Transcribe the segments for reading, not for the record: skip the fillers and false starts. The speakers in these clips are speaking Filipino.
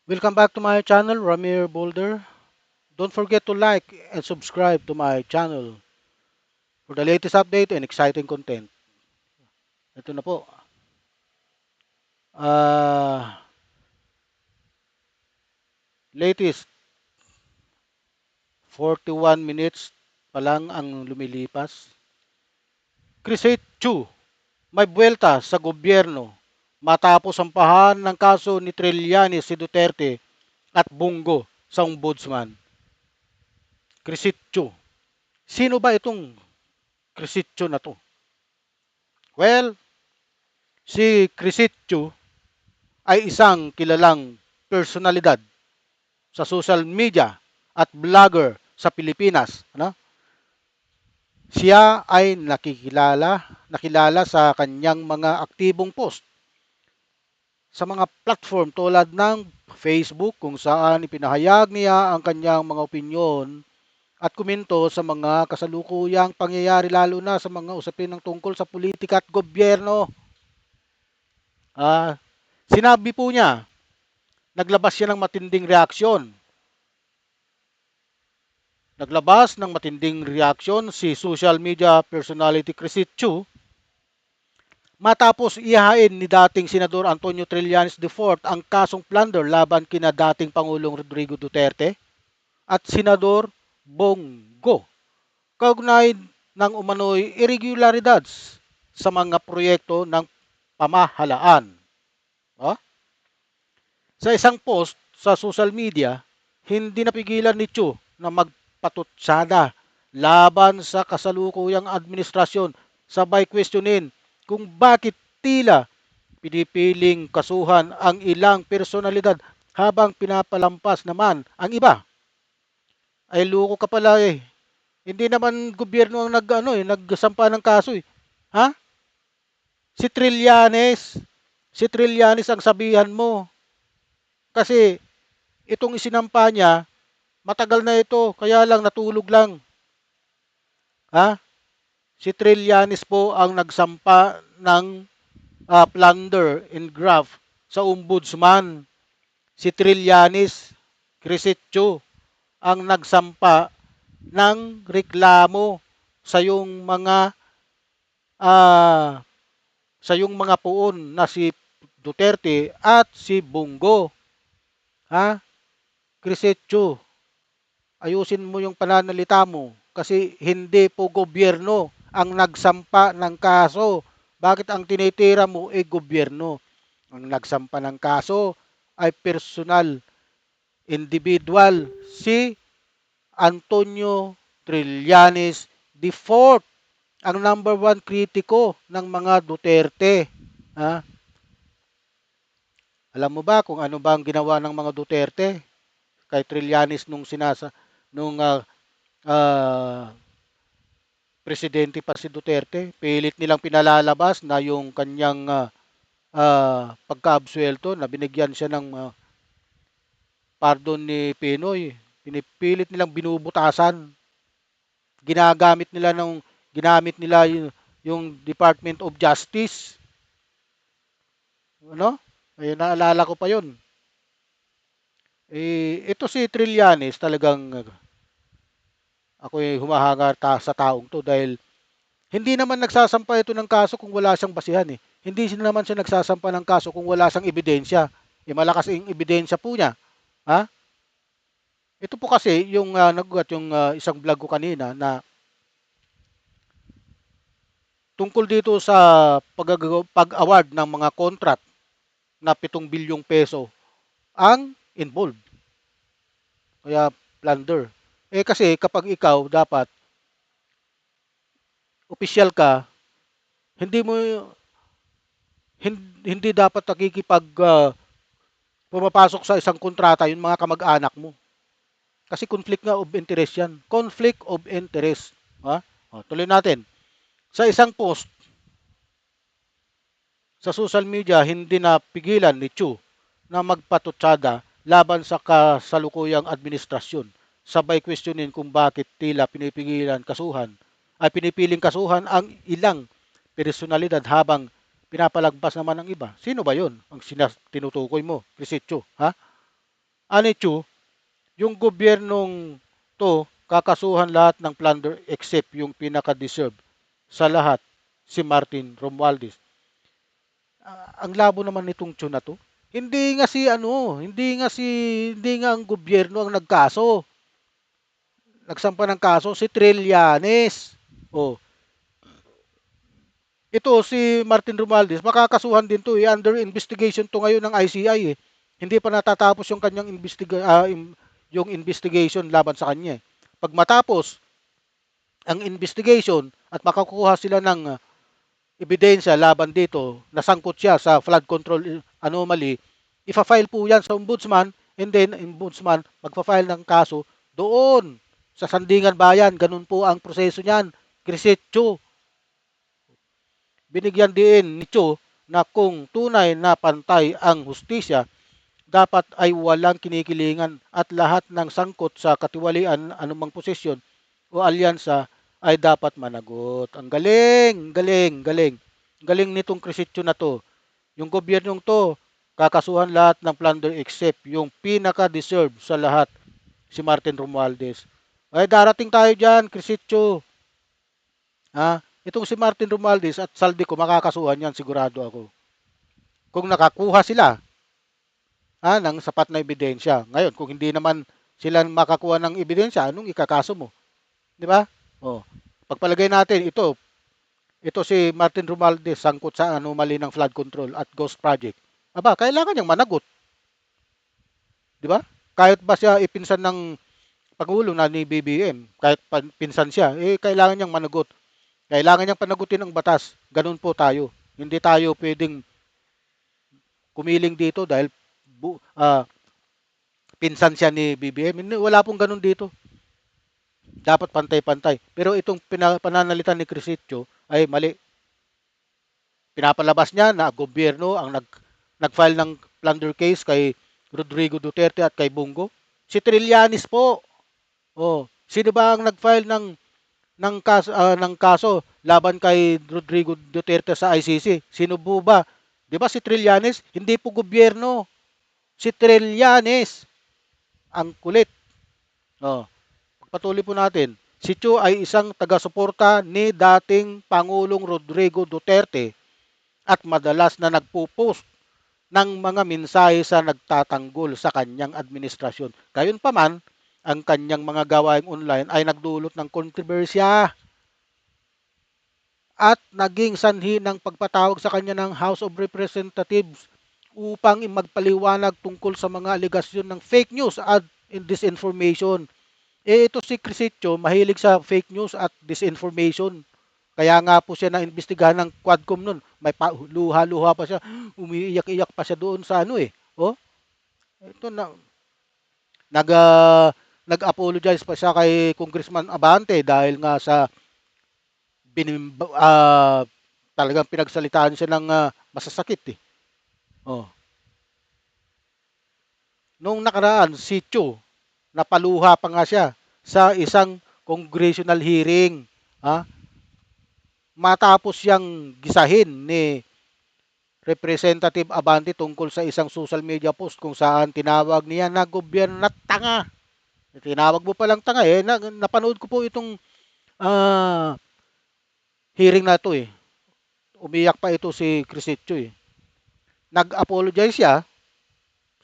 Welcome back to my channel, Ramir Boulder. Don't forget to like and subscribe to my channel for the latest update and exciting content. Ito na po. Latest, 41 minutes pa lang ang lumilipas. Crisate Chu, may buwelta sa gobyerno matapos sampahan ng kaso ni Trillanes si Duterte at Bungo sa ombudsman. Crisate Chu. Sino ba itong Crisate Chu na to? Well, si Crisate Chu ay isang kilalang personalidad sa social media at vlogger sa Pilipinas. Ano? Siya ay nakilala sa kanyang mga aktibong post sa mga platform tulad ng Facebook kung saan ipinahayag niya ang kanyang mga opinyon at komento sa mga kasalukuyang pangyayari lalo na sa mga usapin ng tungkol sa politika at gobyerno. Ah, Sinabi po niya, naglabas siya ng matinding reaksyon. Naglabas ng matinding reaksyon si social media personality Crisite Chu matapos ihain ni dating Senador Antonio Trillanes IV ang kasong plunder laban kina dating Pangulong Rodrigo Duterte at Senador Bongo kaugnay ng umano'y irregularidades sa mga proyekto ng pamahalaan. Oh? Sa isang post sa social media, hindi napigilan ni Chu na magpatutsada laban sa kasalukuyang administrasyon, sabay questionin kung bakit tila pinipiling kasuhan ang ilang personalidad habang pinapalampas naman ang iba. Ay luko ka pala eh. Hindi naman gobyerno ang nagsampa ng kaso eh. Ha? Si Trillanes. Si Trillanes ang sabihan mo. Kasi itong isinampa niya, matagal na ito, kaya lang natulog lang. Ha? Si Trillanes po ang nagsampa ng plunder and graft sa ombudsman. Si Trillanes, Crisitio, ang nagsampa ng reklamo sa yung mga ah, sa yung mga puon na si Duterte at si Bongo. Ha? Crisitio, ayusin mo yung pananalita mo kasi hindi po gobyerno ang nagsampa ng kaso. Bakit ang tinitira mo ay gobyerno? Ang nagsampa ng kaso ay personal, individual, si Antonio Trillanes IV, ang number one kritiko ng mga Duterte. Ha? Alam mo ba kung ano ba ang ginawa ng mga Duterte kay Trillanes nung uh, presidente pa si Duterte? Pilit nilang pinalalabas na yung kanyang pagkaabsuelto na binigyan siya ng pardon ni Pinoy. Pinipilit nilang binubutasan. Ginamit nila yung Department of Justice. Ano? Ay, naalala ko pa yon. Ito si Trillanes talagang ako'y humahanga sa taong to dahil hindi naman nagsasampa ito ng kaso kung wala siyang basihan eh. Hindi naman siya nagsasampa ng kaso kung wala siyang ebidensya. Malakas yung ebidensya po niya. Ha? Ito po kasi yung nagugat yung isang vlog ko kanina na tungkol dito sa pag-award ng mga contract na 7 bilyong peso ang involved. Kaya plunder. Kasi kapag ikaw dapat opisyal ka, hindi mo hindi dapat nakikipag pumapasok sa isang kontrata yung mga kamag-anak mo. Kasi conflict nga of interest yan. Conflict of interest. Ha? Tuloy natin. Sa isang post sa social media, hindi na pigilan ni Chu na magpatutsada laban sa kasalukuyang administrasyon. Sabay questionin kung bakit tila pinipiling kasuhan ang ilang personalidad habang pinapalagpas naman ng iba. Sino ba yon ang tinutukoy mo, Crisitio? Ha? Ani Chu, yung gobyernong to kakasuhan lahat ng plunder except yung pinaka-deserve sa lahat, si Martin Romualdez. Ang labo naman nitong Chu na to. Hindi nga ang gobyerno ang nagkaso. Nagsampa ng kaso si Trillanes. Oh, ito si Martin Romualdez, makakasuhan din to eh. Under investigation to ngayon ng ICI eh. Hindi pa natatapos yung kanyang yung investigation laban sa kanya. Eh. Pag matapos ang investigation at makakuha sila ng ebidensya laban dito, nasangkot siya sa flood control anomaly, ifa-file po yan sa ombudsman and then ombudsman magfa-file ng kaso doon sa Sandingan Bayan. Ganun po ang proseso niyan. Krisetso, binigyan din ni Cho na kung tunay na pantay ang hustisya, dapat ay walang kinikilingan at lahat ng sangkot sa katiwalian anumang posisyon o alyansa ay dapat managot. Ang galing, galing, galing. Galing nitong Crisitio na to. Yung gobyernong to, kakasuhan lahat ng plunder except yung pinaka-deserve sa lahat, si Martin Romualdez. Ay darating tayo dyan, Crisitio. Ha? Itong si Martin Romualdez at Saldico, makakasuhan yan, sigurado ako. Kung nakakuha sila ng sapat na ebidensya. Ngayon, kung hindi naman sila makakuha ng ebidensya, anong ikakaso mo? Di ba? Oh. Pagpalagay natin, ito si Martin Romualdez sangkot sa anomaly ng flood control at ghost project. Aba, kailangan niyang managot. Di ba? Kahit ba siya ipinsan ng Pangulo na ni BBM, kahit pinsan siya, kailangan niyang managot. Kailangan niyang panagutin ang batas. Ganun po tayo. Hindi tayo pwedeng kumiling dito dahil pinsan siya ni BBM. Hindi, wala pong ganun dito. Dapat pantay-pantay. Pero itong pananalitan ni Crisitio ay mali. Pinapalabas niya na gobyerno ang nag-file ng plunder case kay Rodrigo Duterte at kay Bungo. Si Trillanes po. Oh, sino ba ang nag-file ng kaso laban kay Rodrigo Duterte sa ICC? Sino po ba? 'Di ba si Trillanes? Hindi po gobyerno. Si Trillanes ang kulit. Oh, patuloy po natin. Si Chu ay isang taga-suporta ni dating Pangulong Rodrigo Duterte at madalas na nagpo-post ng mga mensahe sa nagtatanggol sa kanyang administrasyon. Gayunpaman, ang kanyang mga gawaing online ay nagdulot ng kontrobersya at naging sanhi ng pagpatawag sa kanya ng House of Representatives upang magpaliwanag tungkol sa mga aligasyon ng fake news at disinformation. Ito si Crisitio, mahilig sa fake news at disinformation. Kaya nga po siya na-imbestigahan ng Quadcom nun. May luha-luha pa siya. Umiiyak-iyak pa siya doon sa ano eh. Oh, ito na. Nag, uh, nag-apologize pa siya kay Congressman Abante dahil nga sa binim, uh, talagang pinagsalitaan siya ng masasakit eh. Oh. Nung nakaraan, si Cho, napaluha pa nga siya sa isang congressional hearing. Ha? Matapos siyang gisahin ni Representative Abante tungkol sa isang social media post kung saan tinawag niya na gobyerno na tanga. Tinawag mo palang tanga eh. Napanood ko po itong uh, hearing na to eh. Umiyak pa ito si Crisitio eh. Nag-apologize siya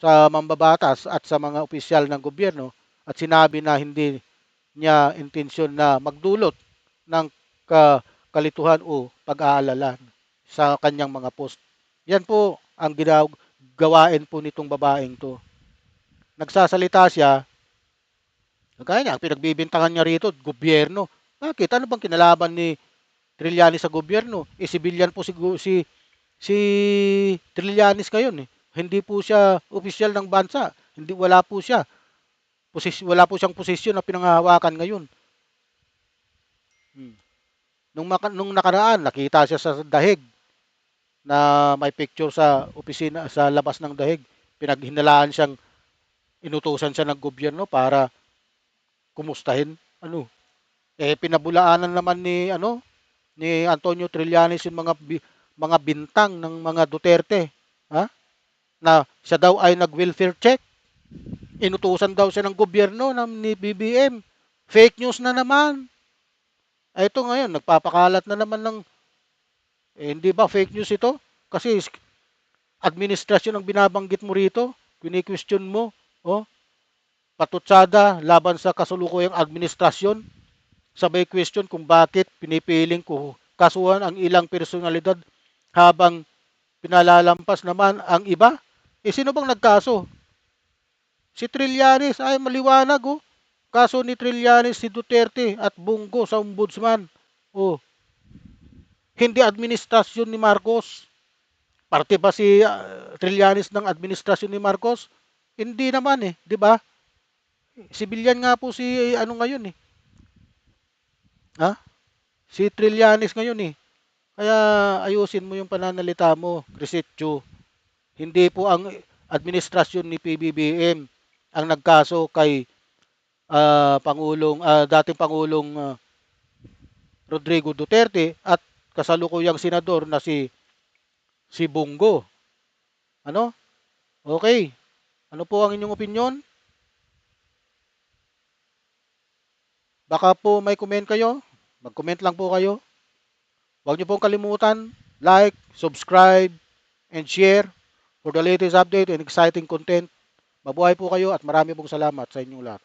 sa mambabatas at sa mga opisyal ng gobyerno at sinabi na hindi niya intensyon na magdulot ng kalituhan o pag-aalala sa kanyang mga post. Yan po ang gawain po nitong babaeng to. Nagsasalita siya, kaya niya, ang pinagbibintangan niya rito, gobyerno. Bakit? Ano bang kinalaban ni Trillanes sa gobyerno? Civilian po si Trillanes ngayon eh. Hindi po siya opisyal ng bansa. Wala po siya. Wala po siyang posisyon na pinanghahawakan ngayon. Hmm. Nung nakaraan, nakita siya sa dahig na may picture sa opisina sa labas ng dahig. Pinaghinalaan siyang inutusan siya ng gobyerno para kumustahin pinabulaanan naman ni Antonio Trillanes yung mga bintang ng mga Duterte, ha? Na siya daw ay nag-welfare check. Inutusan daw siya ng gobyerno ni BBM. Fake news na naman. Ito ngayon, nagpapakalat na naman ng, hindi ba fake news ito? Kasi administrasyon ang binabanggit mo rito. Kini-question mo. Oh, patutsada laban sa kasulukuyang administrasyon. Sabay question kung bakit pinipiling ko kasuhan ang ilang personalidad habang pinalalampas naman ang iba. Sino bang nagkaso? Si Trillanes ay maliwanag oh. Kaso ni Trillanes si Duterte at Bongo sa ombudsman. Oh, hindi administrasyon ni Marcos. Parte ba si Trillanes ng administrasyon ni Marcos? Hindi naman eh, 'di ba? Civilian nga po si ano ngayon eh. Ha? Si Trillanes ngayon eh. Kaya ayusin mo yung pananalita mo, Crisitio. Hindi po ang administrasyon ni PBBM ang nagkaso kay dating Pangulong Rodrigo Duterte at kasalukuyang senador na si Bongo. Ano? Okay. Ano po ang inyong opinyon? Baka po may comment kayo. Mag-comment lang po kayo. Huwag niyo pong kalimutan, like, subscribe, and share for the latest update and exciting content. Mabuhay po kayo at marami pong salamat sa inyong lahat.